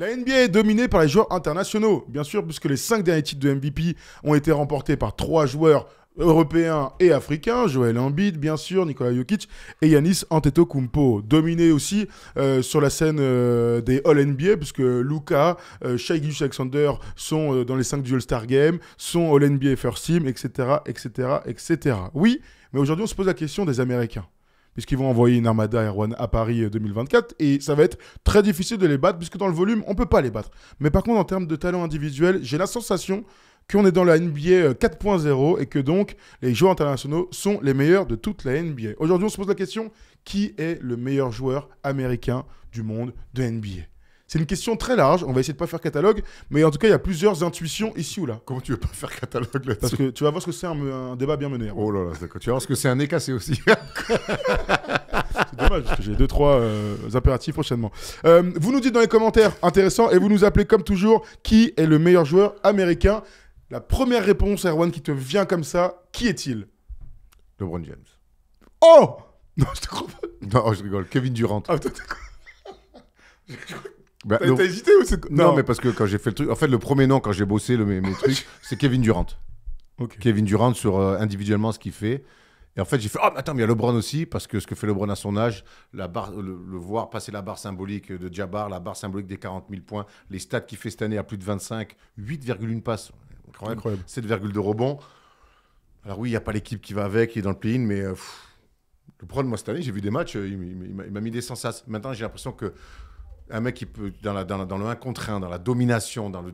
La NBA est dominée par les joueurs internationaux, bien sûr, puisque les 5 derniers titres de MVP ont été remportés par 3 joueurs européens et africains, Joel Embiid, bien sûr, Nikola Jokic et Giannis Antetokounmpo. Dominé aussi sur la scène des All-NBA, puisque Luka, Shai Gilgeous-Alexander sont dans les 5 du All-Star Game, sont All-NBA First Team, etc., etc., etc. Oui, mais aujourd'hui, on se pose la question des Américains, puisqu'ils vont envoyer une armada Erwan à Paris 2024, et ça va être très difficile de les battre, puisque dans le volume, on ne peut pas les battre. Mais par contre, en termes de talent individuel, j'ai la sensation qu'on est dans la NBA 4.0 et que donc les joueurs internationaux sont les meilleurs de toute la NBA. Aujourd'hui, on se pose la question, qui est le meilleur joueur américain du monde de NBA? C'est une question très large, on va essayer de ne pas faire catalogue, mais en tout cas, il y a plusieurs intuitions ici ou là. Comment tu veux pas faire catalogue là-dessus? Parce que tu vas voir ce que c'est un débat bien mené. Oh là là, d'accord. Tu vas voir ce que c'est un nez cassé aussi. C'est dommage, parce que j'ai 2-3 impératifs prochainement. Vous nous dites dans les commentaires, intéressant, et vous nous appelez comme toujours, qui est le meilleur joueur américain? La première réponse, Erwan, qui te vient comme ça, qui est-il? LeBron James. Oh! Non, je te crois pas. Non, je rigole. Kevin Durant. Ah, t'as T'as hésité ou c'est... Non, mais parce que quand j'ai fait le truc... En fait, le premier nom, quand j'ai bossé mes trucs, c'est Kevin Durant. Okay. Kevin Durant sur individuellement ce qu'il fait. Et en fait, j'ai fait, oh, mais attends, mais il y a LeBron aussi, parce que ce que fait LeBron à son âge, la barre, le voir passer la barre symbolique de Jabbar, la barre symbolique des 40 000 points, les stats qu'il fait cette année à plus de 25, 8,1 passes, incroyable. 7,2 rebonds. Alors oui, il n'y a pas l'équipe qui va avec, qui est dans le play-in, mais LeBron, moi, cette année, j'ai vu des matchs, il m'a mis des sensations. Maintenant, j'ai l'impression que un mec qui peut, dans le 1 contre 1, dans la domination, dans le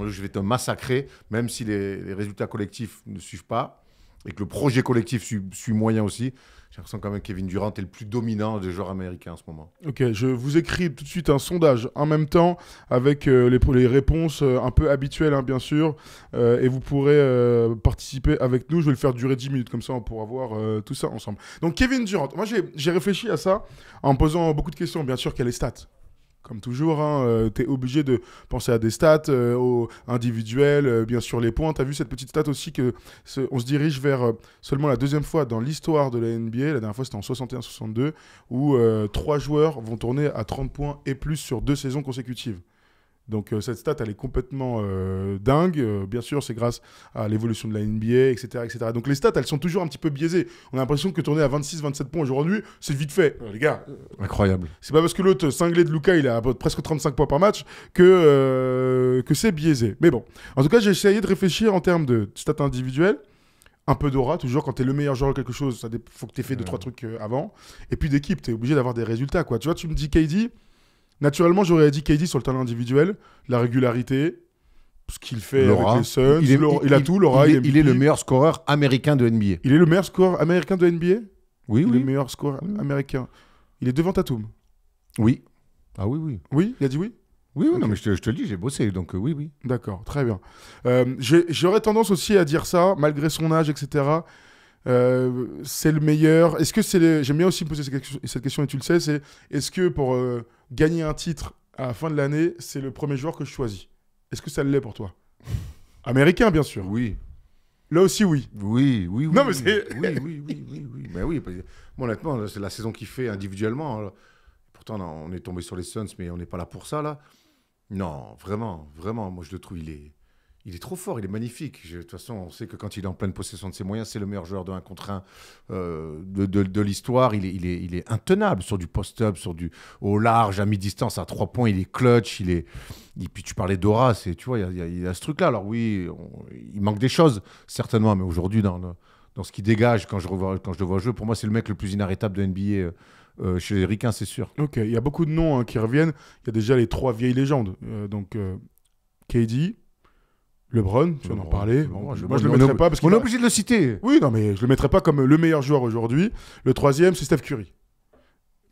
je vais te massacrer, même si les résultats collectifs ne suivent pas, et que le projet collectif suit moyen aussi, j'ai l'impression quand même que Kevin Durant est le plus dominant des joueurs américains en ce moment. Ok, je vous écris tout de suite un sondage en même temps avec les réponses un peu habituelles, hein, bien sûr, et vous pourrez participer avec nous. Je vais le faire durer 10 minutes, comme ça on pourra voir tout ça ensemble. Donc Kevin Durant, moi j'ai réfléchi à ça en me posant beaucoup de questions. Bien sûr, quelles les stats? Comme toujours, hein, tu es obligé de penser à des stats individuelles, bien sûr les points. Tu as vu cette petite stat aussi on se dirige vers seulement la deuxième fois dans l'histoire de la NBA. La dernière fois, c'était en 61-62, où 3 joueurs vont tourner à 30 points et plus sur 2 saisons consécutives. Donc cette stat, elle est complètement dingue. Bien sûr, c'est grâce à l'évolution de la NBA, etc., etc. Donc les stats, elles sont toujours un petit peu biaisées. On a l'impression que tourner à 26-27 points aujourd'hui, c'est vite fait. Les gars, incroyable. C'est pas parce que l'autre cinglé de Luka, il a presque 35 points par match que c'est biaisé. Mais bon, en tout cas, j'ai essayé de réfléchir en termes de stats individuelles. Un peu d'aura, toujours, quand t'es le meilleur joueur de quelque chose, faut que t'aies fait 2-3 trucs avant. Et puis d'équipe, t'es obligé d'avoir des résultats, quoi. Tu vois, tu me dis KD... Naturellement, j'aurais dit KD sur le talent individuel, la régularité, ce qu'il fait avec les Suns. Il a tout, l'aura. Il est le meilleur scoreur américain de NBA. Il est le meilleur scoreur américain de NBA? Oui, il est le meilleur scoreur américain. Il est devant Tatum? Oui. Ah oui, oui. Oui, il a dit oui? Oui, okay. Non, mais je te le dis, j'ai bossé, donc oui, oui. D'accord, très bien. J'aurais tendance aussi à dire ça, malgré son âge, etc. C'est le meilleur. Est-ce que c'est J'aime bien aussi poser cette question, et tu le sais, c'est est-ce que pour gagner un titre à la fin de l'année, c'est le premier joueur que je choisis? Est-ce que ça l'est pour toi? Américain, bien sûr. Oui. Là aussi, oui. Oui. Non, mais c'est... Oui. Mais oui, moi, honnêtement, c'est la saison qu'il fait individuellement. Pourtant, on est tombé sur les Suns, mais on n'est pas là pour ça, là. Non, vraiment, moi, je le trouve, il est trop fort, il est magnifique. De toute façon, on sait que quand il est en pleine possession de ses moyens, c'est le meilleur joueur de 1 contre 1 de l'histoire. Il est intenable sur du post-up, au large, à mi-distance, à 3 points. Il est clutch. Et puis tu parlais d'aura, tu vois, il y a ce truc-là. Alors oui, il manque des choses, certainement. Mais aujourd'hui, dans ce qu'il dégage, quand je le vois jouer, pour moi, c'est le mec le plus inarrêtable de NBA chez les Ricains, c'est sûr. Ok, il y a beaucoup de noms qui reviennent. Il y a déjà les 3 vieilles légendes. KD... LeBron, tu vas en parler. Moi, je le mettrais pas parce qu'on est obligé de le citer. Oui, non, mais je le mettrais pas comme le meilleur joueur aujourd'hui. Le 3e, c'est Steph Curry.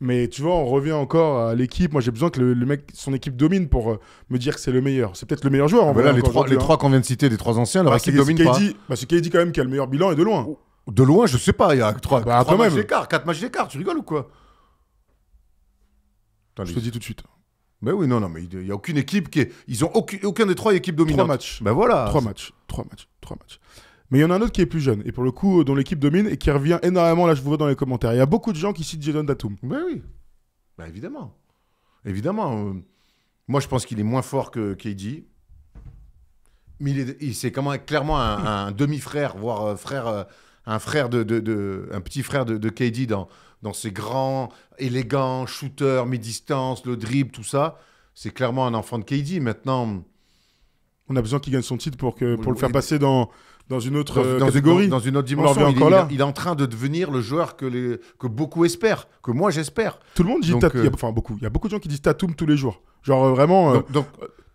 Mais tu vois, on revient encore à l'équipe. Moi, j'ai besoin que le mec, son équipe domine pour me dire que c'est le meilleur. C'est peut-être le meilleur joueur. Là, les trois qu'on vient de citer, des 3 anciens, leur équipe domine pas. C'est KD quand même qui a le meilleur bilan et de loin. De loin, je sais pas. Il y a 3 matchs d'écart, 4 matchs d'écart. Tu rigoles ou quoi? Je te dis tout de suite. Mais oui, non, mais il n'y a aucune équipe ils ont aucun des 3 équipes dominantes. 3 matchs. Ben voilà. 3 matchs. Mais il y en a un autre qui est plus jeune, et pour le coup, dont l'équipe domine, et qui revient énormément, là je vous vois dans les commentaires. Il y a beaucoup de gens qui citent Jason Tatum. Ben oui. Ben évidemment. Évidemment. Moi, je pense qu'il est moins fort que KD. Mais c'est clairement un demi-frère, voire un petit frère de KD dans ses grands, élégants, shooters, mi-distance, le dribble, tout ça. C'est clairement un enfant de KD. Maintenant, On a besoin qu'il gagne son titre pour le faire passer dans une autre dans catégorie. dans une autre On en dimension. revient encore là. Il est en train de devenir le joueur que beaucoup espèrent, que moi j'espère. Tout le monde dit Donc, Tatum. Il y a beaucoup de gens qui disent Tatum tous les jours. Genre vraiment, Donc,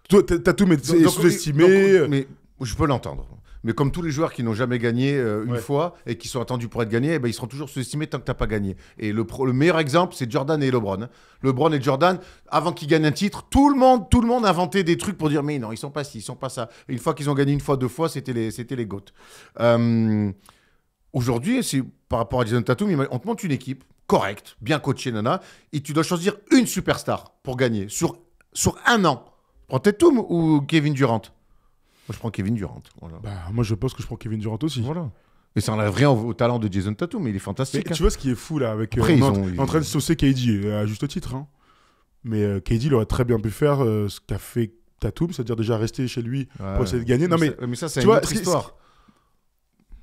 Tatum est sous-estimé. Mais je peux l'entendre. Mais comme tous les joueurs qui n'ont jamais gagné une fois et qui sont attendus pour être gagnés, eh ben, ils seront toujours sous-estimés tant que tu n'as pas gagné. Et le meilleur exemple, c'est Jordan et LeBron. Hein. LeBron et Jordan, avant qu'ils gagnent un titre, tout le monde inventait des trucs pour dire mais non, ils sont pas ci, ils sont pas ça. Et une fois qu'ils ont gagné une fois, 2 fois, c'était les GOAT. Aujourd'hui, c'est par rapport à Jason Tatum, on te monte une équipe correcte, bien coachée, nana, et tu dois choisir une superstar pour gagner sur 1 an. Prends Tatum ou Kevin Durant? Moi, je prends Kevin Durant. Voilà. Bah, moi, je pense que je prends Kevin Durant aussi. Voilà. Et ça n'enlève rien au talent de Jason Tatum, mais il est fantastique. Mais tu vois ce qui est fou là, avec Après, on est en train de saucer KD à juste titre. Hein. Mais KD, il aurait très bien pu faire ce qu'a fait Tatum, c'est-à-dire déjà rester chez lui pour essayer de gagner. Non, mais ça, c'est tu une vois, autre histoire.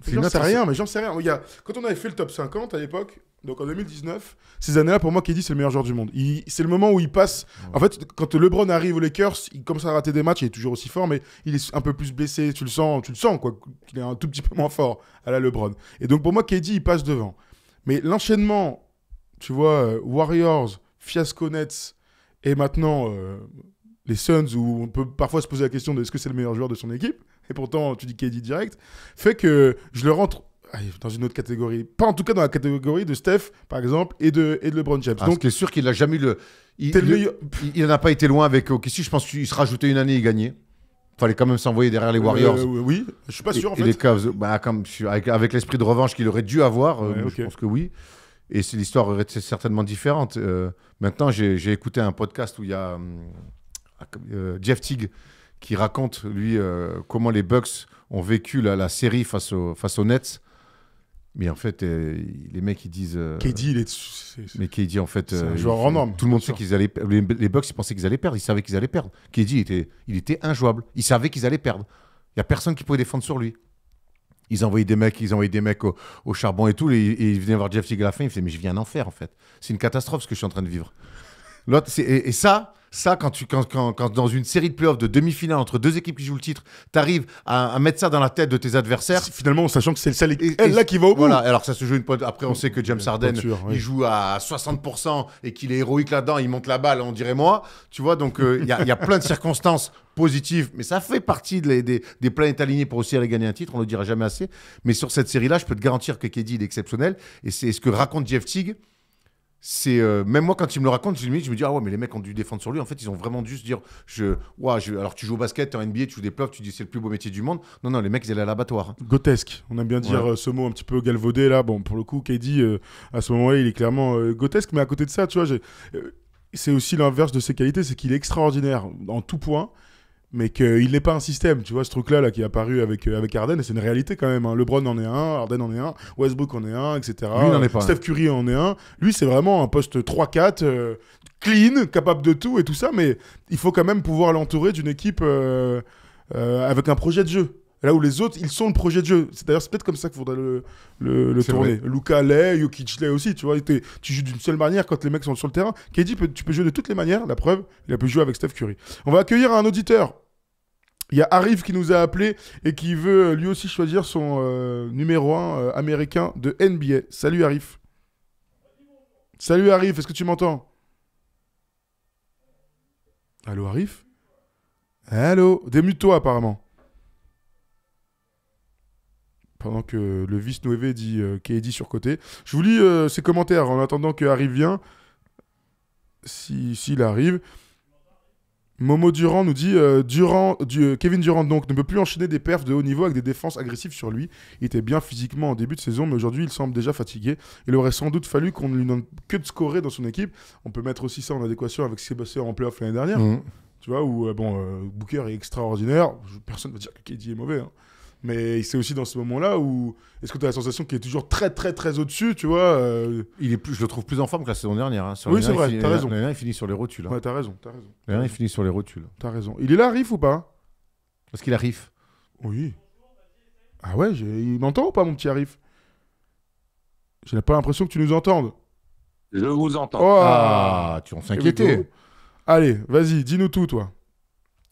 J'en sais rien, mais j'en sais rien. Regarde, quand on avait fait le top 50 à l'époque, donc en 2019, ces années-là, pour moi, KD, c'est le meilleur joueur du monde. C'est le moment où il passe. En fait, quand LeBron arrive aux Lakers, il commence à rater des matchs, il est toujours aussi fort, mais il est un peu plus blessé. Tu le sens quoi, qu'il est un tout petit peu moins fort à la LeBron. Et donc, pour moi, KD, il passe devant. Mais l'enchaînement, tu vois, Warriors, fiasco Nets, et maintenant les Suns, où on peut parfois se poser la question de est-ce que c'est le meilleur joueur de son équipe, et pourtant tu dis KD direct, fait que je le rentre dans une autre catégorie. Pas en tout cas dans la catégorie de Steph, par exemple, et de LeBron James. Donc, ce qui est sûr qu'il n'a jamais eu il n'en a pas été loin avec OKC. Je pense qu'il se rajoutait une année et gagner. Il fallait quand même s'envoyer derrière les Warriors. Oui, je suis pas sûr en fait. Et les Cavs, avec l'esprit de revanche qu'il aurait dû avoir, je pense que oui. Et l'histoire aurait été certainement différente. Maintenant, j'ai écouté un podcast où il y a Jeff Teague qui raconte, lui, comment les Bucks ont vécu la série face aux Nets. Mais en fait, les mecs, ils disent... KD, mais KD, en fait... c'est un joueur en norme. Tout le monde sait qu'ils allaient... Les Bucks, ils pensaient qu'ils allaient perdre. Ils savaient qu'ils allaient perdre. KD, il était injouable. Ils savaient qu'ils allaient perdre. Il n'y a personne qui pouvait défendre sur lui. Ils envoyaient des mecs au charbon et tout. Et ils venaient voir Jeff Teague à la fin. Ils faisaient, mais je vis un enfer, en fait. C'est une catastrophe, ce que je suis en train de vivre. L'autre, et ça, quand dans une série de playoffs de demi-finale entre deux équipes qui jouent le titre, tu arrives à mettre ça dans la tête de tes adversaires. Finalement, en sachant que c'est elle qui va au bout. Voilà, alors que ça se joue après, on sait que James Harden, il joue à 60% et qu'il est héroïque là-dedans, il monte la balle, on dirait moi. Tu vois, donc il y a plein de circonstances positives, mais ça fait partie des planètes alignées pour aussi aller gagner un titre, on ne le dira jamais assez. Mais sur cette série-là, je peux te garantir que KD, il est exceptionnel. Et c'est ce que raconte Jeff Teague. C'est même moi quand il me le raconte, je me dis ah ouais mais les mecs ont dû défendre sur lui. En fait ils ont vraiment dû se dire alors tu joues au basket, t'es en NBA, tu joues des playoffs, tu dis c'est le plus beau métier du monde. Non les mecs ils allaient à l'abattoir. Hein. Grotesque. On aime bien dire ce mot un petit peu galvaudé là. Bon pour le coup KD à ce moment-là il est clairement grotesque, mais à côté de ça tu vois c'est aussi l'inverse de ses qualités, c'est qu'il est extraordinaire en tout point. Mais qu'il n'est pas un système, tu vois, ce truc-là qui est apparu avec Harden, et c'est une réalité quand même. Hein. LeBron en est un, Harden en est un, Westbrook en est un, etc. Lui, il n'en est pas Steph Curry en est un. Lui, c'est vraiment un poste 3-4, clean, capable de tout et tout ça, mais il faut quand même pouvoir l'entourer d'une équipe avec un projet de jeu. Là où les autres, ils sont le projet de jeu. C'est peut-être comme ça qu'il faudrait le tourner. Vrai. Luka l'est, Jokic l'est aussi, tu vois. Tu joues d'une seule manière quand les mecs sont sur le terrain. KD, tu peux jouer de toutes les manières. La preuve, il a pu jouer avec Steph Curry. On va accueillir un auditeur. Il y a Arif qui nous a appelé et qui veut lui aussi choisir son numéro 1 américain de NBA. Salut Arif. Salut Arif, est-ce que tu m'entends? Allô Arif? Allô? Démute-toi apparemment. Pendant que le vice Noévé dit KD sur côté. Je vous lis ses commentaires en attendant que Arif vienne. S'il arrive. Momo Durant nous dit Kevin Durant donc ne peut plus enchaîner des perfs de haut niveau avec des défenses agressives sur lui. Il était bien physiquement en début de saison, mais aujourd'hui il semble déjà fatigué. Il aurait sans doute fallu qu'on ne lui donne que de scorer dans son équipe. On peut mettre aussi ça en adéquation avec ce qui s'est passé en playoff l'année dernière. Tu vois, où Booker est extraordinaire. Personne ne va dire que KD est mauvais. Hein. Mais c'est aussi dans ce moment-là où est-ce que tu as la sensation qu'il est toujours très très très au-dessus, tu vois Je le trouve plus en forme que la saison dernière. Hein. Oui, c'est vrai, t'as raison. L'année il finit sur les rotules. Hein. Ouais, t'as raison. L'année il finit sur les rotules. T'as raison. Il est là, Riff, ou pas? Parce qu'il arrive. Oui. Ah ouais, il m'entend ou pas, mon petit Arif? J'ai pas l'impression que tu nous entendes. Je vous entends. Oh, on s'inquiétait. Allez, vas-y, dis-nous tout, toi.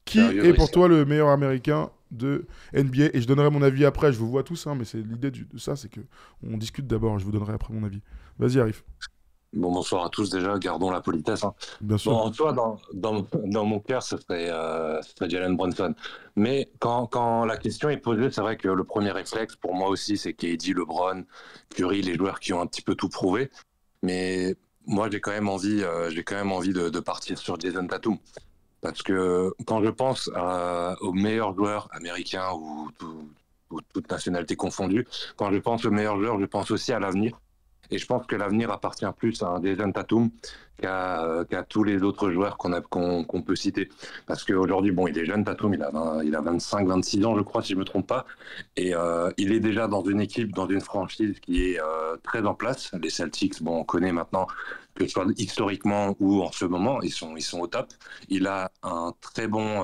Qui Sérieux, est pour Richard toi le meilleur américain de NBA? Et je donnerai mon avis après, je vous vois tous, hein, mais c'est l'idée de ça, c'est que on discute d'abord, je vous donnerai après mon avis. Vas-y, Arif. Bon, bonsoir à tous déjà, gardons la politesse. Hein. Bien sûr. Bon, en soi, dans mon cœur, ce serait Jalen Brunson. Mais quand la question est posée, c'est vrai que le premier réflexe pour moi aussi, c'est KD, LeBron, Curry, les joueurs qui ont un petit peu tout prouvé. Mais moi, j'ai quand même envie de partir sur Jason Tatum. Parce que quand je pense aux meilleurs joueurs américains ou toutes nationalités confondues, quand je pense aux meilleurs joueurs, je pense aussi à l'avenir. Et je pense que l'avenir appartient plus à un Jason Tatum qu'à tous les autres joueurs qu'on peut citer. Parce qu'aujourd'hui, bon, il est jeune, Tatum, il a 25, 26 ans, je crois, si je ne me trompe pas. Et il est déjà dans une équipe, dans une franchise qui est très en place. Les Celtics, bon, on connaît maintenant, que ce soit historiquement ou en ce moment, ils sont au top. Il a un très bon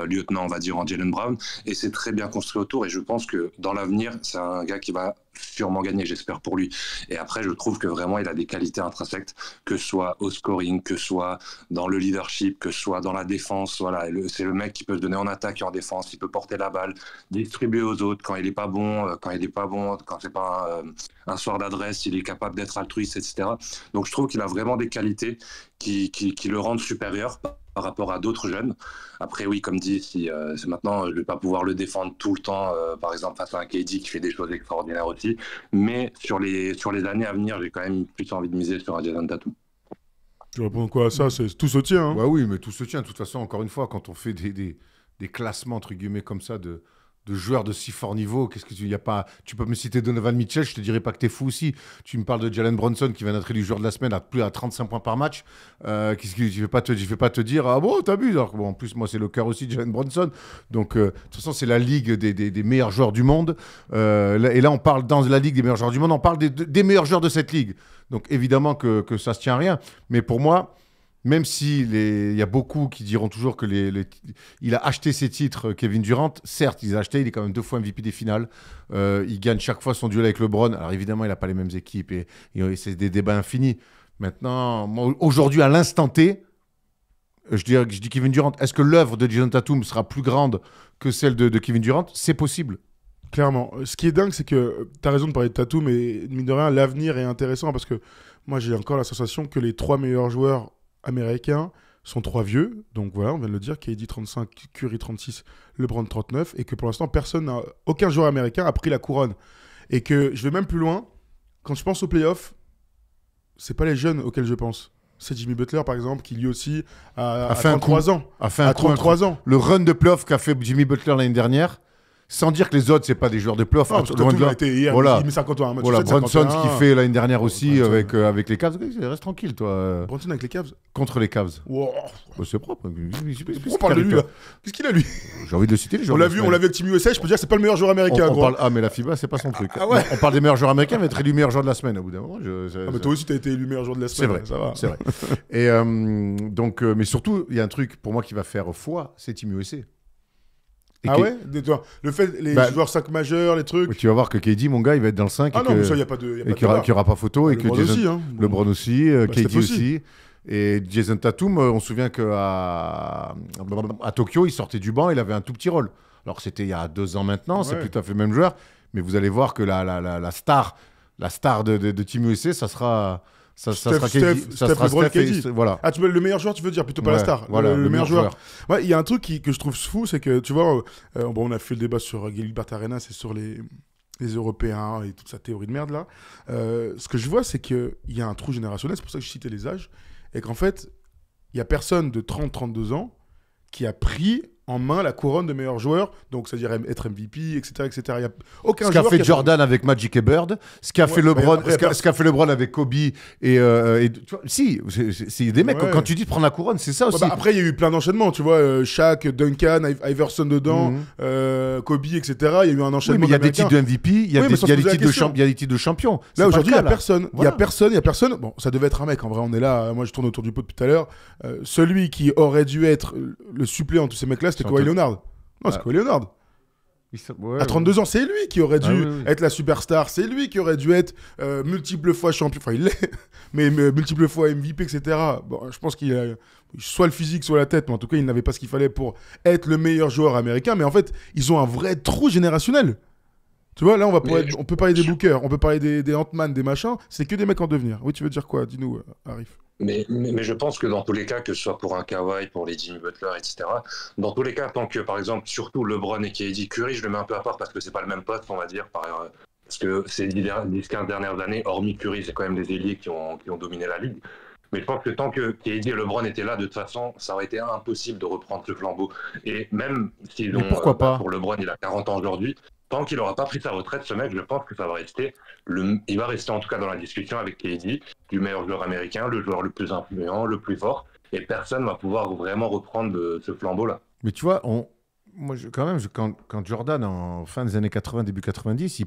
lieutenant, on va dire, en Jaylen Brown, et c'est très bien construit autour. Et je pense que dans l'avenir, c'est un gars qui va sûrement gagner, j'espère pour lui. Et après, je trouve que vraiment, il a des qualités intrinsèques, que ce soit au scoring, que ce soit dans le leadership, que ce soit dans la défense. Voilà, c'est le mec qui peut se donner en attaque et en défense. Il peut porter la balle, distribuer aux autres quand il n'est pas bon, quand c'est pas un soir d'adresse, il est capable d'être altruiste, etc. Donc je trouve qu'il a vraiment des qualités qui le rendent supérieur par rapport à d'autres jeunes. Après, oui, comme dit, c'est maintenant, je ne vais pas pouvoir le défendre tout le temps, par exemple, face à un KD qui fait des choses extraordinaires aussi. Mais sur les années à venir, j'ai quand même plus envie de miser sur un Jason Tatum. Tu réponds quoi à ça? Tout se tient. Hein. Bah oui, mais tout se tient. De toute façon, encore une fois, quand on fait des classements, entre guillemets, comme ça, de joueurs de si fort niveau, tu peux me citer Donovan Mitchell, je te dirais pas que t'es fou aussi. Tu me parles de Jalen Brunson qui vient d'être élu joueur de la semaine à plus à 35 points par match. Je vais pas te dire ah bon t'abuses. Alors bon, en plus moi c'est le cœur aussi de Jalen Brunson. Donc de toute façon c'est la ligue des meilleurs joueurs du monde. Et là on parle dans la ligue des meilleurs joueurs du monde, on parle des meilleurs joueurs de cette ligue. Donc évidemment que ça se tient à rien. Mais pour moi, même s'il y a beaucoup qui diront toujours que il a acheté ses titres, Kevin Durant, certes, il est quand même 2 fois MVP des finales. Il gagne chaque fois son duel avec LeBron. Alors évidemment, il n'a pas les mêmes équipes et c'est des débats infinis. Maintenant, moi, aujourd'hui, à l'instant T, je dis Kevin Durant. Est-ce que l'œuvre de Jason Tatum sera plus grande que celle de Kevin Durant? C'est possible. Clairement. Ce qui est dingue, c'est que tu as raison de parler de Tatum, mais mine de rien, l'avenir est intéressant parce que moi, j'ai encore la sensation que les 3 meilleurs joueurs américains sont 3 vieux, donc voilà, on vient de le dire, KD 35, Curry 36, LeBron 39, et que pour l'instant, aucun joueur américain a pris la couronne. Et que je vais même plus loin, quand je pense aux playoffs, c'est pas les jeunes auxquels je pense. C'est Jimmy Butler, par exemple, qui lui aussi a 33 ans. A fait un 33 ans. Le run de playoff qu'a fait Jimmy Butler l'année dernière, sans dire que les autres, c'est pas des joueurs de playoff. Il a été hier, voilà. il met 50 ans. Voilà, Brunson, ce qu'il fait l'année dernière aussi avec les Cavs. Reste tranquille, toi. Brunson avec les Cavs? Contre les Cavs. Wow. Bah, c'est propre. On parle de lui, là. Qu'est-ce qu'il a, lui? J'ai envie de le citer, les joueurs. On l'a vu avec Team USA, je peux dire que c'est pas le meilleur joueur américain. Ah, mais la FIBA, c'est pas son truc. Ah ouais. On parle des meilleurs joueurs américains, mais être élu meilleur joueur de la semaine au bout d'un moment. Mais toi aussi, t'as été élu meilleur joueur de la semaine. C'est vrai, ça va. C'est vrai. Et donc, mais surtout, il y a un truc pour moi qui va faire foi, c'est Team USA. Ouais? Le fait, les joueurs 5 majeurs, les trucs. Tu vas voir que KD, mon gars, il va être dans le 5. Ah non, mais ça, il n'y a pas de. Et qu'il n'y aura pas photo. Et que LeBron aussi. Hein. LeBron aussi, KD aussi. Et Jason Tatum, on se souvient qu'à Tokyo, il sortait du banc, il avait un tout petit rôle. Alors c'était il y a 2 ans maintenant, c'est plus tout à fait le même joueur. Mais vous allez voir que la star de Team USA, ça sera. Ça sera Steph. Voilà. Ah, le meilleur joueur, tu veux dire, plutôt pas la star. Voilà, le meilleur joueur. Ouais, il y a un truc que je trouve fou, c'est que, tu vois, on a fait le débat sur Gilbert Arenas et sur les Européens et toute sa théorie de merde, là. Ce que je vois, c'est qu'il y a un trou générationnel, c'est pour ça que je citais les âges, et qu'en fait, il n'y a personne de 30-32 ans qui a pris en main la couronne de meilleur joueur, donc c'est-à-dire être MVP, etc., etc. Il y a aucun Ce qu'a joueur fait qui a Jordan avec Magic et Bird, ce qu'a fait LeBron, ce qu'a fait LeBron avec Kobe et tu vois, si, c'est des mecs. Ouais. Quand tu dis de prendre la couronne, c'est ça aussi. Après, il y a eu plein d'enchaînements, tu vois, Shaq, Duncan, Iverson dedans, Kobe, etc. Il y a eu un Oui, enchaînement. mais il y a des d'Américains. titres de MVP, il y a Oui, mais sans se poser la question. il y a des titres de champion. Là, aujourd'hui, il n'y a personne. Il Voilà. y a personne. Bon, ça devait être un mec. En vrai, on est là. Moi, je tourne autour du pot depuis tout à l'heure. Celui qui aurait dû être le suppléant de tous ces mecs-là, c'était Kawhi Leonard. Non, c'est Kawhi Leonard. À 32 ans, c'est lui qui aurait dû être la superstar. C'est lui qui aurait dû être multiple fois champion. Enfin, il l'est, mais multiple fois MVP, etc. Bon, je pense qu'il a soit le physique, soit la tête. Mais en tout cas, il n'avait pas ce qu'il fallait pour être le meilleur joueur américain. Mais en fait, ils ont un vrai trou générationnel. Tu vois, là, on peut parler des bookers, on peut parler des Ant-Man, des machins. C'est que des mecs en devenir. Oui, tu veux dire quoi? Dis-nous, Arif. Mais je pense que dans tous les cas, que ce soit pour un Kawhi, pour les Jimmy Butler, etc., dans tous les cas, tant que, par exemple, surtout LeBron et KD, Curry, je le mets un peu à part parce que c'est pas le même poste, on va dire, parce que ces 10-15 dernières années, hormis Curry, c'est quand même des ailiers qui ont dominé la ligue. Mais je pense que tant que KD et LeBron étaient là, de toute façon, ça aurait été impossible de reprendre ce flambeau. Et même s'ils ont, pourquoi pas pour LeBron, il a 40 ans aujourd'hui, tant qu'il n'aura pas pris sa retraite, ce mec, je pense que ça va rester, il va rester en tout cas dans la discussion avec KD, du meilleur joueur américain, le joueur le plus influent, le plus fort, et personne ne va pouvoir vraiment reprendre ce flambeau-là. Mais tu vois, quand Jordan, en fin des années 80, début 90,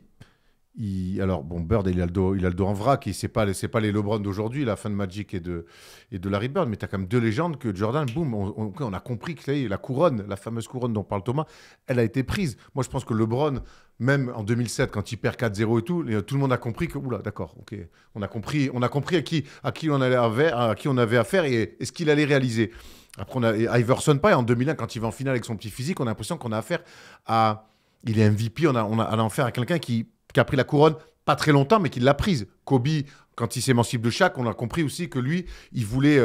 alors, bon, Bird, il a le dos en vrac, c'est pas les LeBron d'aujourd'hui, la fin de Magic et de Larry Bird, mais tu as quand même deux légendes que Jordan, boum, on a compris que la couronne, la fameuse couronne dont parle Thomas, elle a été prise. Moi, je pense que LeBron, même en 2007, quand il perd 4-0 et tout le monde a compris que, oula, d'accord, ok, on a compris à qui on avait affaire et ce qu'il allait réaliser. Après, on a Iverson Pie en 2001, quand il va en finale avec son petit physique, on a l'impression qu'on a affaire à... Il est MVP, on a affaire à quelqu'un qui a pris la couronne pas très longtemps, mais qui l'a prise. Kobe, quand il s'émancipe de Shaq, on a compris aussi que lui, il voulait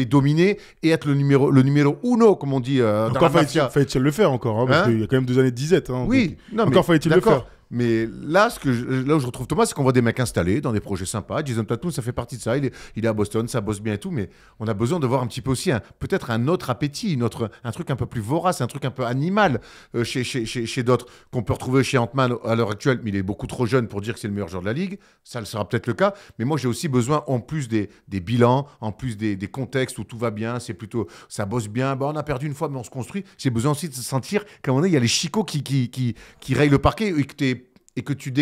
dominer et être le numéro uno, comme on dit dans la mafia. Fallait-il le faire encore, hein, parce qu'il y a quand même 2 années de disette. Hein, oui, donc, encore fallait-il le faire. Mais là, là où je retrouve Thomas, c'est qu'on voit des mecs installés dans des projets sympas. Jason Tatum, ça fait partie de ça. Il est à Boston, ça bosse bien et tout. Mais on a besoin de voir un petit peu aussi, peut-être un autre appétit, un truc un peu plus vorace, un truc un peu animal chez d'autres, qu'on peut retrouver chez Ant-Man à l'heure actuelle. Mais il est beaucoup trop jeune pour dire que c'est le meilleur joueur de la ligue. Ça le sera peut-être le cas. Mais moi, j'ai aussi besoin, en plus des bilans, en plus des contextes où tout va bien, c'est plutôt, ça bosse bien. On a perdu une fois, mais on se construit. J'ai besoin aussi de se sentir qu'à un moment donné, il y a les chicots qui rayent le parquet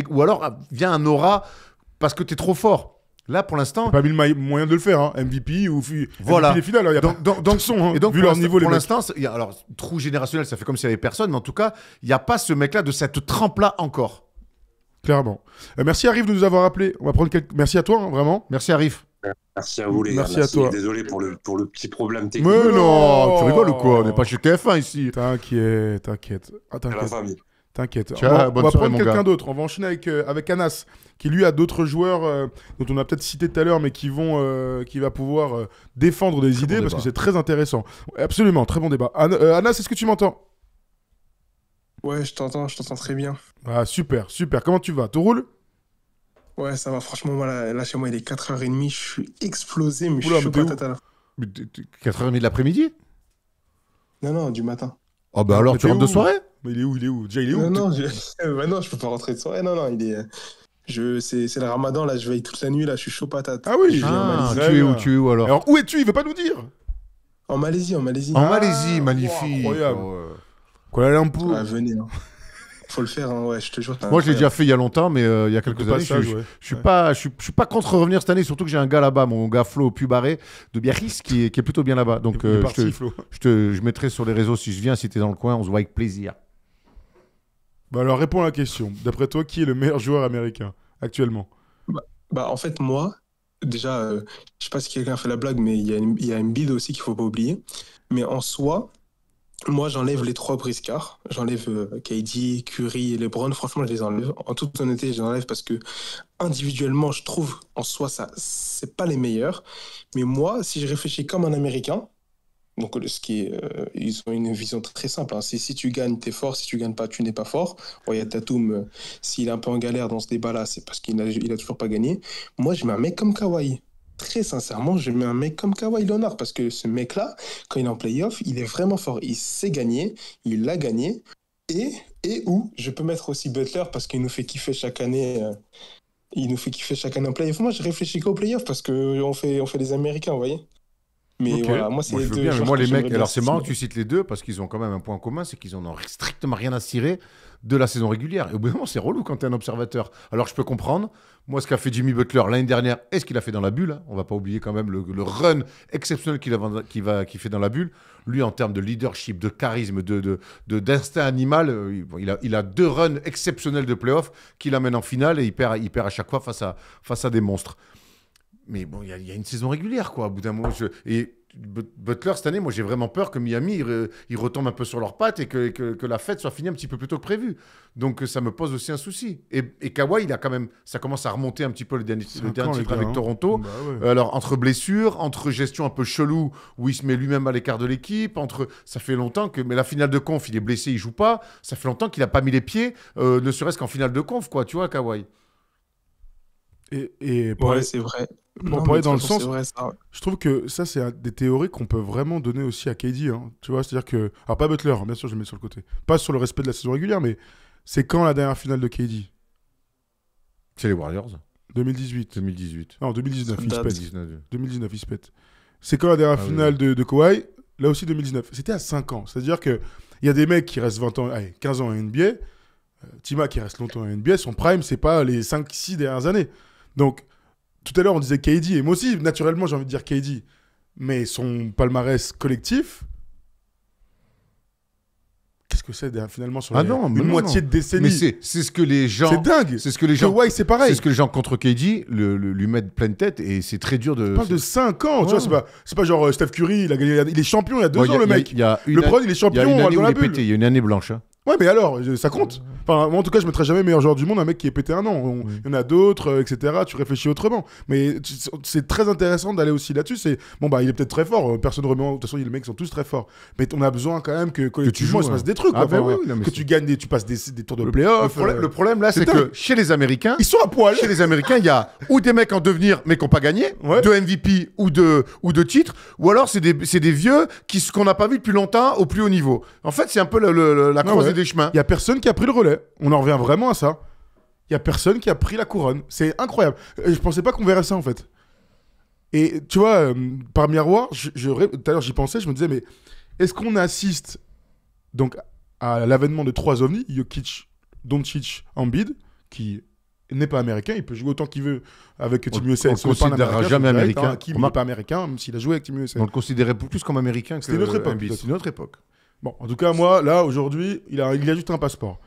ou alors vient un aura parce que tu es trop fort. Là, pour l'instant... T'as pas mis le moyen de le faire, hein. MVP ou voilà. MVP les finales. Donc, vu leur niveau, pour l'instant, alors, trou générationnel, ça fait comme s'il n'y avait personne, mais en tout cas, il n'y a pas ce mec-là de cette trempe-là encore. Clairement. Merci Arif de nous avoir appelé. On va prendre Merci à toi, hein, vraiment. Merci Arif. Merci à vous les gars. Merci à toi. Désolé pour le petit problème technique. Mais non, tu rigoles ou quoi? On n'est pas chez TF1 ici. T'inquiète. La famille. T'inquiète. Ciao, on va prendre quelqu'un d'autre. On va enchaîner avec Anas, qui lui a d'autres joueurs dont on a peut-être cité tout à l'heure, mais qui va pouvoir défendre des idées parce que c'est très intéressant. Absolument, très bon débat. Anas, est-ce que tu m'entends? Ouais, je t'entends très bien. Ah, super. Comment tu vas? Tout roule? Ouais, ça va. Franchement, moi, là, chez moi, il est 4h30. Je suis explosé, mais je suis chaud patate à l'heure. 4h30 de l'après-midi? Non, du matin. Oh, bah alors, tu rentres de soirée? Mais il est où? Déjà, il est où? Non, je peux pas rentrer de soirée. Non, il est... C'est le ramadan, là, je veille toute la nuit, là, je suis chaud patate. Ah oui. Tu es où alors? Alors, où es-tu? Il veut pas nous dire. En Malaisie. En Malaisie, magnifique. Incroyable. Kuala Lumpur. Ah, venez, hein. Faut le faire, hein, ouais, je te jure. Moi, je l'ai déjà fait il y a longtemps, mais il y a quelques années. Je suis pas contre revenir cette année, surtout que j'ai un gars là-bas, mon gars Flo Pubaré de Biarritz, qui est plutôt bien là-bas. Donc, je mettrai sur les réseaux si je viens, si tu es dans le coin, on se voit avec plaisir. Bah alors, réponds à la question. D'après toi, qui est le meilleur joueur américain actuellement? En fait, moi, déjà, je sais pas si quelqu'un a fait la blague, mais il y a Embiid aussi qu'il faut pas oublier. Mais en soi, moi, j'enlève les 3 briscards. J'enlève KD, Curry et LeBron. Franchement, je les enlève. En toute honnêteté, je les enlève parce que individuellement, je trouve en soi, c'est pas les meilleurs. Mais moi, si je réfléchis comme un Américain, donc ils ont une vision très simple. Hein. Si tu gagnes, t'es fort. Si tu gagnes pas, tu n'es pas fort. Bon, il y a Tatum, s'il est un peu en galère dans ce débat-là, c'est parce qu'il a toujours pas gagné. Moi, je mets un mec comme Kawhi. très sincèrement, je mets un mec comme Kawhi Leonard parce que ce mec-là, quand il est en playoff, il est vraiment fort. Il sait gagner, il l'a gagné. Et où je peux mettre aussi Butler parce qu'il nous fait kiffer chaque année. Il nous fait kiffer chaque année en playoff. Moi, je réfléchis qu'aux playoffs parce qu'on fait les Américains, vous voyez. Mais Ok. voilà, moi, c'est Moi, les je veux deux bien, mais joueurs moi, que les j'aimerais mecs, bien alors c'est marrant que citer. tu cites les deux parce qu'ils ont quand même un point commun, c'est qu'ils en ont strictement rien à cirer de la saison régulière. Et au bout d'un moment, c'est relou quand tu es un observateur. Alors, je peux comprendre, moi, ce qu'a fait Jimmy Butler l'année dernière et ce qu'il a fait dans la bulle, hein. On va pas oublier quand même le run exceptionnel qu'il fait dans la bulle. Lui, en termes de leadership, de charisme, d'instinct animal, il a 2 runs exceptionnels de playoff qui l'amènent en finale et il perd à chaque fois face à des monstres. Mais bon, il y a une saison régulière, quoi, au bout d'un moment. Et Butler, cette année, moi, j'ai vraiment peur que Miami, ils retombent un peu sur leurs pattes et que la fête soit finie un petit peu plus tôt que prévu. Donc, ça me pose aussi un souci. Et Kawhi, il a quand même... Ça commence à remonter un petit peu le dernier titre avec Toronto. Bah ouais. Alors, entre blessures, entre gestion un peu chelou, où il se met lui-même à l'écart de l'équipe, ça fait longtemps que... Mais la finale de conf, il est blessé, il joue pas. Ça fait longtemps qu'il n'a pas mis les pieds, ne serait-ce qu'en finale de conf, quoi, tu vois, Kawhi. Et pour Ouais, aller, c'est vrai. pour Non, aller mais dans le de toute façon, sens, c'est vrai, ça. je trouve que ça, c'est des théories qu'on peut vraiment donner aussi à KD. Hein. Tu vois, c'est-à-dire que. Alors, pas Butler, bien sûr, je le mets sur le côté. Pas sur le respect de la saison régulière, mais c'est quand la dernière finale de KD C'est les Warriors, 2018. 2018. Non, 2019, il se Date. pète. 2019. 2019, il se pète. C'est quand la dernière Ah oui, finale oui. de Kawhi. Là aussi, 2019. C'était à 5 ans. C'est-à-dire qu'il y a des mecs qui restent 20 ans, allez, 15 ans à NBA. Tima qui reste longtemps à NBA. Son prime, c'est pas les 5-6 dernières années. Donc, tout à l'heure, on disait KD. Et moi aussi, naturellement, j'ai envie de dire KD. Mais son palmarès collectif, qu'est-ce que c'est finalement sur Ah les- non, mais une non, moitié non. de décennie? Mais c'est ce que les gens... C'est dingue. C'est ce que les gens... Kawhi, c'est pareil. C'est ce que les gens contre KD lui mettent pleine tête et c'est très dur de... On parle de 5 ans. Tu Ouais. vois, c'est pas genre Steph Curry, il est champion il y a 2 Bon, ans, le mec. Il y a une LeBron, il est il y a champion une année dans où la il est bulle. pété, il y a une année blanche. Hein. Ouais, mais alors, ça compte. Enfin, moi, en tout cas, je mettrais jamais meilleur joueur du monde un mec qui est pété un an. Il y en a d'autres, etc. Tu réfléchis autrement. Mais c'est très intéressant d'aller aussi là-dessus. C'est bon, bah, il est peut-être très fort. Personne ne remet. De toute façon, les mecs sont tous très forts. Mais on a besoin quand même que collectivement, il se passe des trucs. Ah, quoi. ben Enfin, oui, non, mais que c'est- tu gagnes, tu passes des tours de playoff. Le problème là, c'est c'est que dingue. chez les Américains, Ils sont à poil. chez les Américains, il y a ou des mecs en devenir mais qui n'ont pas gagné, Ouais. de MVP ou de titres, ou alors c'est des vieux qu'on n'a pas vu depuis longtemps au plus haut niveau. En fait, c'est un peu la croisée ouais. des chemins. Il y a personne qui a pris le relais. On en revient vraiment à ça. Il y a personne qui a pris la couronne. C'est incroyable. Je pensais pas qu'on verrait ça en fait. Et tu vois, par miroir, tout à l'heure j'y pensais, je me disais, mais est-ce qu'on assiste donc à l'avènement de 3 ovnis, Jokic, Doncic, Embiid, qui n'est pas américain, il peut jouer autant qu'il veut avec Team USA. on Ce n'est pas un considérera jamais c'est direct, américain. hein. Kim, il n'est pas américain, même s'il a joué avec Team USA. On le considérait plus comme américain que C'était une autre époque, Embiid. peut-être. C'est une autre époque. Bon, en tout cas, moi, là, aujourd'hui, il a juste un passeport.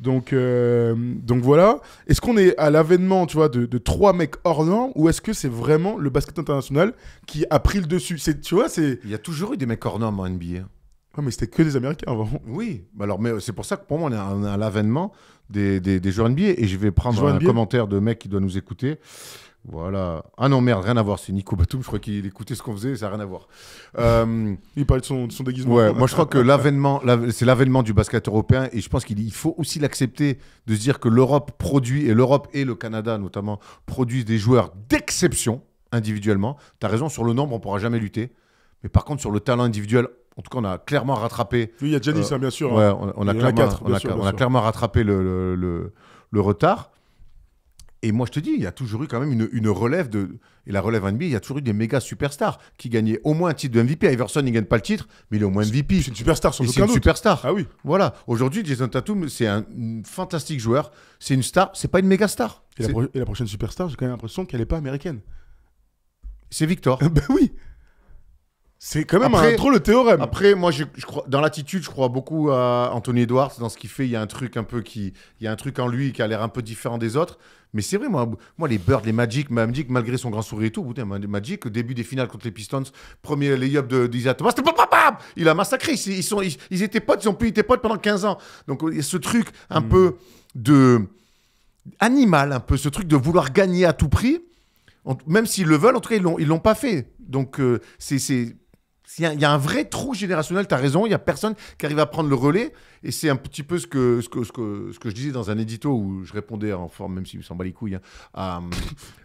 Donc voilà. Est-ce qu'on est à l'avènement, tu vois, de 3 mecs hors normes, ou est-ce que c'est vraiment le basket international qui a pris le dessus? Tu vois, c'est... Il y a toujours eu des mecs hors normes en NBA. Ouais, mais c'était que des Américains avant. Oui, alors, mais c'est pour ça que pour moi, on est à l'avènement des joueurs NBA. Et je vais prendre Joueurs un NBA? commentaire de mec qui doit nous écouter. Voilà. Ah non, merde, rien à voir. C'est Nico Batum. Je crois qu'il écoutait ce qu'on faisait. Ça n'a rien à voir. Il parlait de son déguisement. Ouais, moi je crois que c'est l'avènement du basket européen. Et je pense qu'il faut aussi l'accepter de se dire que l'Europe produit, et l'Europe et le Canada notamment, produisent des joueurs d'exception individuellement. Tu as raison, sur le nombre, on ne pourra jamais lutter. Mais par contre, sur le talent individuel, en tout cas, on a clairement rattrapé. Oui, il y a Giannis, bien sûr. Ouais, hein. on a Il y en a clairement, quatre, on bien a, sûr, bien on a sûr. clairement rattrapé le retard. Et moi, je te dis, il y a toujours eu quand même une relève et la relève NBA, il y a toujours eu des méga superstars qui gagnaient au moins un titre de MVP. Iverson, il ne gagne pas le titre, mais il est au moins MVP. C'est une superstar, sans Et c'est aucun une doute. superstar. Ah oui. Voilà. Aujourd'hui, Jason Tatum, c'est un fantastique joueur. C'est une star. C'est pas une méga star. Et la prochaine superstar, j'ai quand même l'impression qu'elle n'est pas américaine. C'est Victor. Ben oui. C'est quand même Après- trop le théorème. Après, moi, je crois, dans l'attitude, je crois beaucoup à Anthony Edwards. Dans ce qu'il fait, il y a un truc il y a un truc en lui qui a l'air un peu différent des autres. Mais c'est vrai, moi, les Bird, les Magic, malgré son grand sourire et tout, putain, Magic, au début des finales contre les Pistons, premier lay-up d'Isaiah Thomas, c'était il a massacré. Ils étaient potes, ils ont plus été potes pendant 15 ans. Donc, il y a ce truc un peu animal, un peu ce truc de vouloir gagner à tout prix. Même s'ils le veulent, en tout cas, ils l'ont pas fait. Donc, Il y a un vrai trou générationnel, tu as raison, il n'y a personne qui arrive à prendre le relais. Et c'est un petit peu ce que je disais dans un édito où je répondais en forme, même s'il s'en bat les couilles, hein,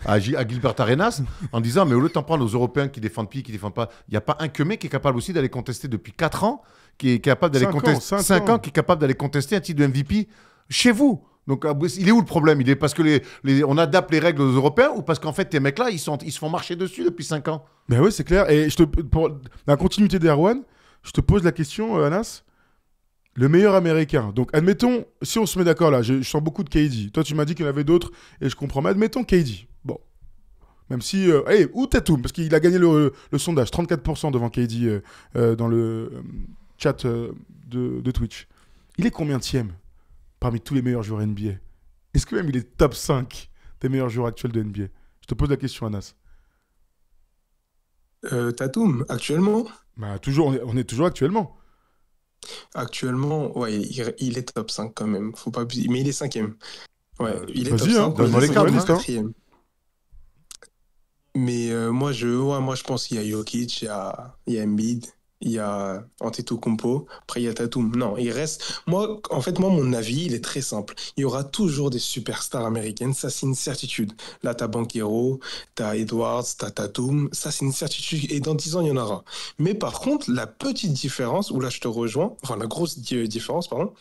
à Gilbert Arenas, en disant, mais au lieu de t'en prendre aux Européens qui défendent qui défendent pas, il n'y a pas un que mec qui est capable aussi d'aller contester depuis 4 ans, qui est capable d'aller contester 5 ans, qui est capable d'aller contester un titre de MVP chez vous. Donc, il est où le problème? Il est parce que on adapte les règles aux Européens ou parce qu'en fait, tes mecs-là, ils se font marcher dessus depuis 5 ans? Ben oui, c'est clair. Et pour la continuité d'Erwan, je te pose la question, Anas. Le meilleur américain. Donc, admettons, si on se met d'accord là, je sens beaucoup de KD. Toi, tu m'as dit qu'il y en avait d'autres et je comprends. Mais admettons KD. Bon. Même si. Ou Tatum, parce qu'il a gagné le sondage. 34% devant KD dans le chat de Twitch. Il est combienième parmi tous les meilleurs joueurs NBA? Est-ce que même il est top 5 des meilleurs joueurs actuels de NBA? Je te pose la question, Anas. Tatum, actuellement? Bah, toujours, on est toujours actuellement. Actuellement, ouais, il est top 5 quand même. Faut pas abuser. Mais il est 5e. Ouais, il est top vas-y, 5. hein, donne-moi les il est cartes, hein. 4e. Mais moi, je pense qu'il y a Jokic, il y a Embiid, il y a Antetokounmpo, après il y a Tatum. Non, il reste... Moi, mon avis, il est très simple. Il y aura toujours des superstars américaines, ça c'est une certitude. Là, t'as Banchero, t'as Edwards, t'as Tatum, ça c'est une certitude. Et dans 10 ans, il y en aura. Mais par contre, la petite différence, où là je te rejoins, enfin la grosse différence, pardon,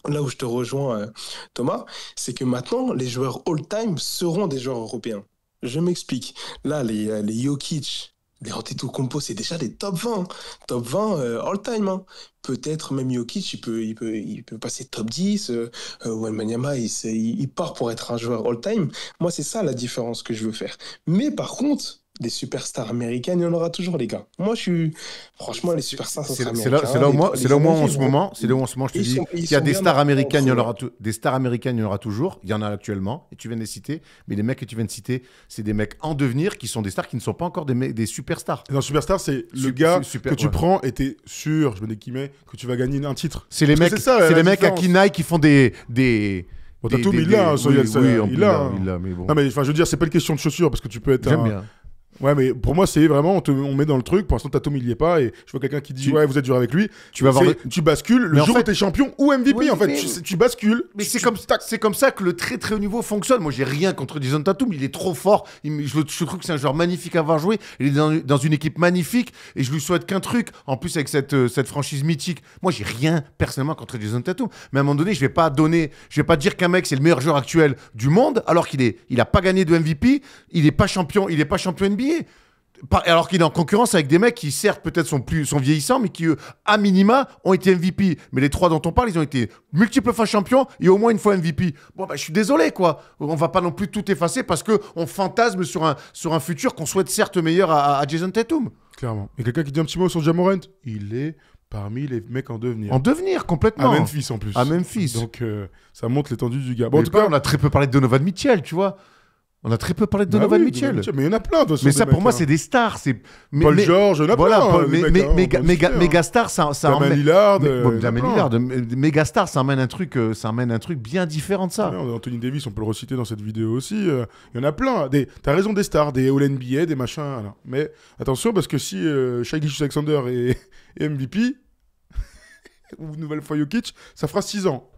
là où je te rejoins, Thomas, c'est que maintenant, les joueurs all-time seront des joueurs européens. Je m'explique. Là, les Jokic, les Antetokounmpo, c'est déjà des top 20. Top 20 all-time. Hein. Peut-être même Jokic, il peut passer top 10. Wembanyama, il part pour être un joueur all-time. Moi, c'est ça la différence que je veux faire. Mais par contre, des superstars américaines, il y en aura toujours, les gars. Moi, franchement, les superstars, ça sera américain. C'est là où moi, en ce moment, je te dis, il y a des stars américaines, il y en aura des stars américaines, il y en aura toujours. Il y en a actuellement, et tu viens de les citer. Mais les mecs que tu viens de citer, c'est des mecs en devenir qui sont des stars qui ne sont pas encore des superstars. Non, superstar, c'est le gars que tu prends et t'es sûr, je mets des guillemets, que tu vas gagner un titre. C'est les mecs, c'est les mecs à Kinaï qui font des Bon, Tatum, il l'a, il l'a. Mais bon. Non, mais je veux dire, c'est pas une question de chaussures, parce que tu peux être J'aime bien. Ouais, mais pour moi, c'est vraiment, on met dans le truc. Pour l'instant, Tatum, il y est pas. Et je vois quelqu'un qui dit, ouais, vous êtes dur avec lui. Tu vas voir tu bascules le jour où t'es champion ou MVP, oui, en fait. Mais... Tu bascules. Mais c'est comme ça que le très très haut niveau fonctionne. Moi, j'ai rien contre Jason Tatum. Il est trop fort. Je trouve que c'est un joueur magnifique à avoir joué. Il est dans une équipe magnifique. Et je lui souhaite qu'un truc. En plus, avec cette franchise mythique. Moi, j'ai rien personnellement contre Jason Tatum. Mais à un moment donné, je vais pas dire qu'un mec, c'est le meilleur joueur actuel du monde, alors qu'il a pas gagné de MVP. Il est pas champion NBA. Alors qu'il est en concurrence avec des mecs qui, certes, peut-être sont vieillissants, mais qui, eux, à minima, ont été MVP. Mais les 3 dont on parle, ils ont été multiples fois champions et au moins une fois MVP. Bon, bah, je suis désolé, quoi. On va pas non plus tout effacer parce qu'on fantasme sur un futur qu'on souhaite, certes, meilleur à Jason Tatum. Clairement. Et quelqu'un qui dit un petit mot sur Ja Morant, il est parmi les mecs en devenir. En devenir, complètement. À Memphis, en plus. À Memphis. Donc, ça montre l'étendue du gars. Bon, en tout cas, on a très peu parlé de Donovan Mitchell, tu vois. On a très peu parlé de Donovan Mitchell. Mais il y en a plein. Mais ça, pour moi, c'est des stars. Paul George, il y en a plein. Mégastar, ça emmène... Lillard. Mégastar, ça emmène un truc bien différent de ça. Anthony Davis, on peut le reciter dans cette vidéo aussi. Il y en a plein. T'as raison, des stars, des All-NBA, des machins. Voilà. Mais attention, parce que si Shai Gilgeous-Alexander est MVP, ou nouvelle fois Jokic, ça fera 6 ans.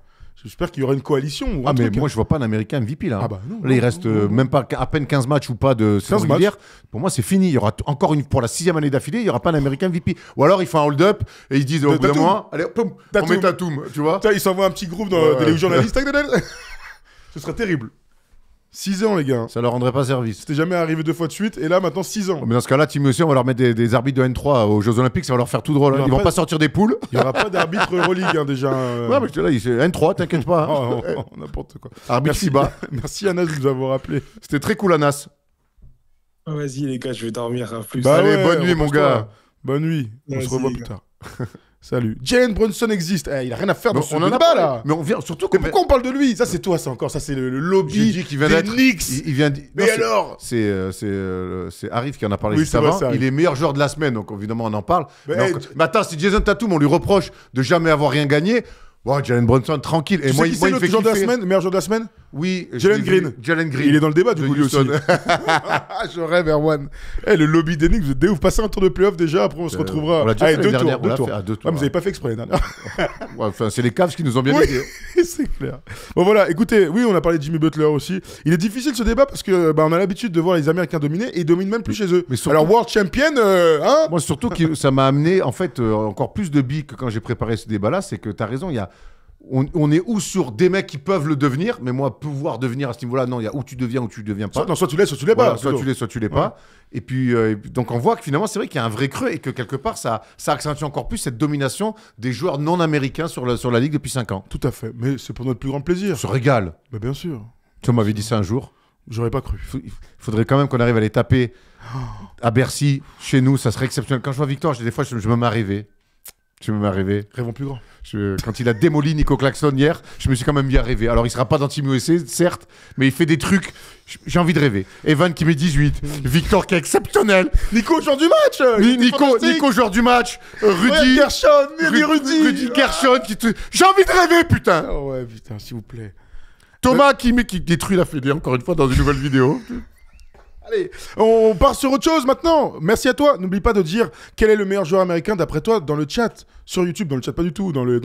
J'espère qu'il y aura une coalition. Ou mais moi, je vois pas un Américain MVP là. Ah bah non, là, il reste même pas à peine 15 matchs ou pas de saison régulière. Pour moi, c'est fini. Il y aura encore pour la 6e année d'affilée, il y aura pas un Américain MVP. Ou alors, il fait un hold-up et ils disent au bout d'un mois, allez, poum, on met Tatum, tu vois. Il s'envoie un petit groupe des journalistes. Ce serait terrible. 6 ans, les gars. Ça leur rendrait pas service. C'était jamais arrivé 2 fois de suite, et là, maintenant, 6 ans. Mais dans ce cas-là, Timmy aussi, on va leur mettre des arbitres de N3 aux Jeux Olympiques, ça va leur faire tout drôle. Ils vont pas sortir des poules. Il n'y aura pas d'arbitre Euroleague, déjà. Ouais, mais là, c'est N3, t'inquiète pas. N'importe quoi. Arbitre FIBA. Merci, Anas, de nous avoir rappelé. C'était très cool, Anas. Vas-y, les gars, je vais dormir à plus. Allez, bonne nuit, mon gars. Bonne nuit. On se revoit plus tard. Salut. Jalen Brunson existe. Il a rien à faire dans ce débat là. Mais on vient surtout. Mais pourquoi on parle de lui? Ça c'est toi, ça encore. Ça c'est le lobby dit qu'il vient des Knicks. Il vient. Mais alors? C'est Arif qui en a parlé juste avant. Il est meilleur joueur de la semaine, donc évidemment on en parle. Mais attends, si Jason Tatum on lui reproche de jamais avoir rien gagné, Jalen Brunson tranquille. Et moi il fait le meilleur joueur de la semaine. Oui. Jalen Green. Jalen Green. Il est dans le débat du coup lui aussi. Houston. Je rêve, Erwan. Le lobby d'Enix, vous êtes des ouf. Passez un tour de playoff déjà, après on se retrouvera. On l'a déjà fait deux l'année tours. dernière, on l'a tours. fait à 2 Ouais, tours. mais vous n'avez pas fait exprès l'année dernière. Ouais, enfin, c'est les Cavs qui nous ont bien Oui. aidés. C'est clair. Bon voilà, écoutez, oui, on a parlé de Jimmy Butler aussi. Il est difficile ce débat parce que on a l'habitude de voir les Américains dominer et ils dominent même plus chez eux. Mais surtout- Alors World Champion, hein. Moi, surtout que ça m'a amené, en fait, encore plus de billes que quand j'ai préparé ce débat-là. C'est que tu as raison, on est où sur des mecs qui peuvent le devenir, mais moi, pouvoir devenir à ce niveau-là, non, il y a où tu deviens, où tu deviens pas. Soit tu l'es, soit tu l'es Voilà, pas. soit tu l'es, soit tu l'es pas. Et puis, donc on voit que finalement, c'est vrai qu'il y a un vrai creux et que quelque part, ça accentue encore plus cette domination des joueurs non américains sur la Ligue depuis 5 ans. Tout à fait, mais c'est pour notre plus grand plaisir. On se régale. Mais bien sûr, Tu m'avais dit ça un jour. j'aurais pas cru. Il faudrait quand même qu'on arrive à les taper à Bercy, chez nous, ça serait exceptionnel. Quand je vois Victor, des fois, je me mets à rêver. Je me mets à rêver. Rêvons plus grand. Quand il a démoli Nico Claxton hier, je me suis quand même mis à rêver. Alors, il sera pas dans Team USA, certes, mais il fait des trucs. J'ai envie de rêver. Evan qui met 18. Victor qui est exceptionnel. Nico, joueur du match. Nico, joueur du match. Rudy. Gershon, Rudy Gershon. J'ai envie de rêver, putain. Oh ouais, putain, s'il vous plaît. Thomas qui détruit la Fédé, encore une fois, dans une nouvelle vidéo. Allez, on part sur autre chose maintenant. Merci à toi. N'oublie pas de dire quel est le meilleur joueur américain d'après toi dans le chat. Sur YouTube, dans le chat, pas du tout, dans les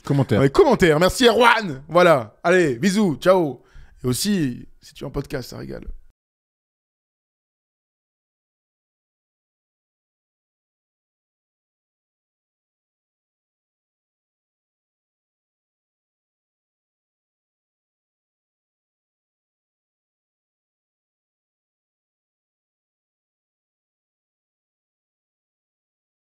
Commentaire. dans les commentaires. Merci Erwan. Voilà. Allez, bisous, ciao. Et aussi, si tu es en podcast, ça régale.